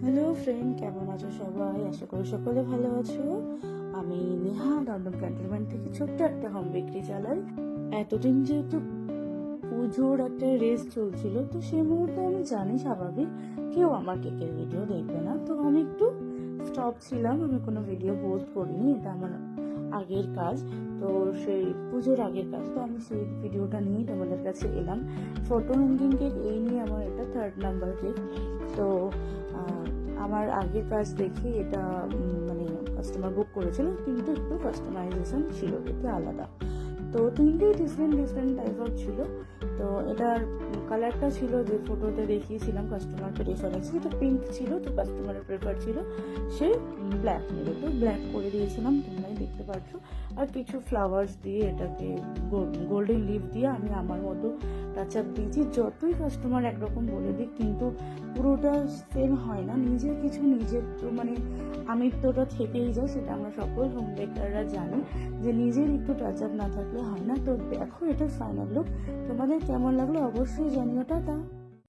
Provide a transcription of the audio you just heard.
Hello friend, কেমন আছো সবাই? আশা করি সকলে ভালো আছো। আমি নেহা দমদম ক্যান্টনমেন্ট থেকে ছোট্ট একটা হোম বেকারি চালাই। এতদিন যেহেতু পুজোর একটা রেস চলছিল, তো সেই মুহূর্তে আমি জানি স্বাভাবিক কেউ আমার কেকের ভিডিও দেখবে না, তো আমি একটু স্টপ ছিলাম। আমি কোনো ভিডিও পোস্ট করিনি, এটা আমার আগের কাজ। তো সেই পুজোর আগের কাজ, তো আমি সেই ভিডিওটা নিয়েই তোমাদের কাছে এলাম। ফটো হ্যাঙ্গিং কেক এই নিয়ে আমার এটা 3rd নাম্বার কেক। তো আমার আগের কাজ দেখে এটা মানে কাস্টমার বুক করেছিল, কিন্তু একটু কাস্টমাইজেশন ছিল, একটু আলাদা। তো তিনটেই ডিফারেন্ট টাইপ অফ ছিল। তো এটার কালারটা ছিল যে ফটোতে দেখিয়েছিলাম কাস্টমারকে রেফারেন্স, এটা পিঙ্ক ছিল, তো কাস্টমারের প্রেফার ছিল সে ব্ল্যাক নেবে, তো ব্ল্যাক করে দিয়েছিলাম, তোমরাই দেখতে পাচ্ছ। আর কিছু ফ্লাওয়ার্স দিয়ে এটাকে গোল্ডেন লিভ দিয়ে আমি আমার মতো টাচ আপ দিয়েছি। যতই কাস্টমার একরকম বলে দিক, কিন্তু পুরোটা সেম হয় না, নিজের কিছু নিজের তো মানে আমিত্বটা থেকেই যায়। সেটা আমরা সকল হোম বেকাররা জানি যে নিজের একটু টাচ আপ না থাকলে হয় না। তো দেখো, এটা ফাইনাল লুক। তোমাদের কেমন লাগলো অবশ্যই জানিও। টাটা।